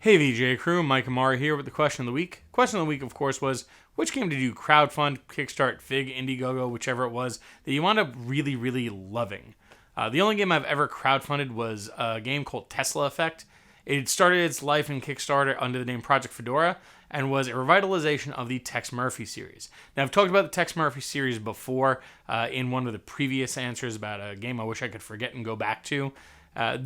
Hey VGA crew, Mike Amara here with the question of the week. Question of the week, of course, was which game did you crowdfund, kickstart, Fig, Indiegogo, whichever it was, that you wound up really, really loving? The only game I've ever crowdfunded was a game called Tesla Effect. It started its life in Kickstarter under the name Project Fedora and was a revitalization of the Tex Murphy series. Now, I've talked about the Tex Murphy series before in one of the previous answers about a game I wish I could forget and go back to.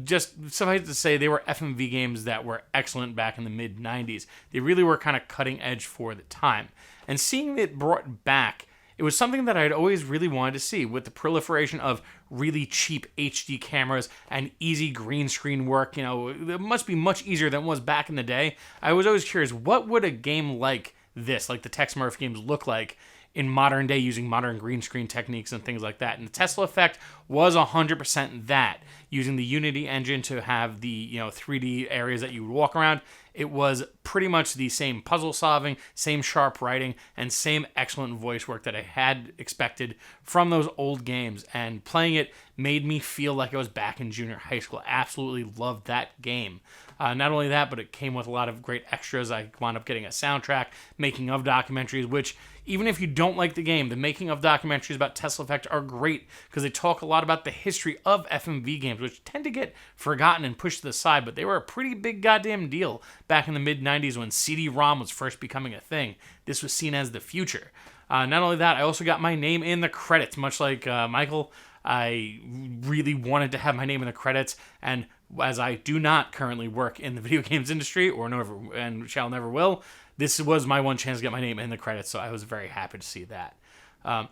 Just suffice to say, they were FMV games that were excellent back in the mid-90s. They really were kind of cutting edge for the time. And seeing it brought back, it was something that I'd always really wanted to see. With the proliferation of really cheap HD cameras and easy green screen work, it must be much easier than it was back in the day. I was always curious, what would a game like this, like the Tex Murphy games, look like in modern day using modern green screen techniques and things like that. And the Tesla Effect was 100% that, using the Unity engine to have the 3D areas that you would walk around. It was pretty much the same puzzle solving, same sharp writing, and same excellent voice work that I had expected from those old games. And playing it made me feel like I was back in junior high school. I absolutely loved that game. Not only that, but it came with a lot of great extras. I wound up getting a soundtrack, making of documentaries, which even if you don't like the game, the making of documentaries about Tesla Effect are great because they talk a lot about the history of FMV games, which tend to get forgotten and pushed to the side, but they were a pretty big goddamn deal back in the mid-90s when CD-ROM was first becoming a thing. This was seen as the future. Not only that, I also got my name in the credits, much like Michael. I really wanted to have my name in the credits, and as I do not currently work in the video games industry, or never and shall never will, this was my one chance to get my name in the credits, so I was very happy to see that.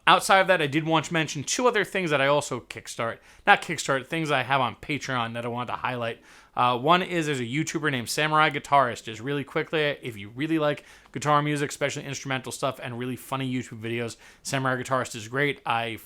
Outside of that, I did want to mention two other things that I also things I have on Patreon that I wanted to highlight. One is there's a YouTuber named Samurai Guitarist. Just really quickly, if you really like guitar music, especially instrumental stuff, and really funny YouTube videos, Samurai Guitarist is great. I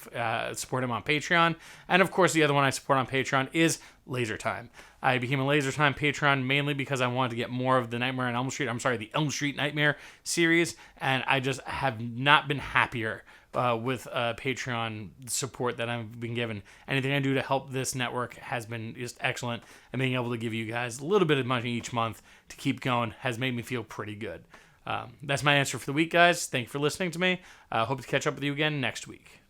support him on Patreon. And of course, the other one I support on Patreon is Lasertime. I became a Lasertime patron mainly because I wanted to get more of the the Elm Street Nightmare series, and I just have not been happier with Patreon support that I've been given. Anything I do to help this network has been just excellent, and being able to give you guys a little bit of money each month to keep going has made me feel pretty good. That's my answer for the week, guys. Thank you for listening to me. Hope to catch up with you again next week.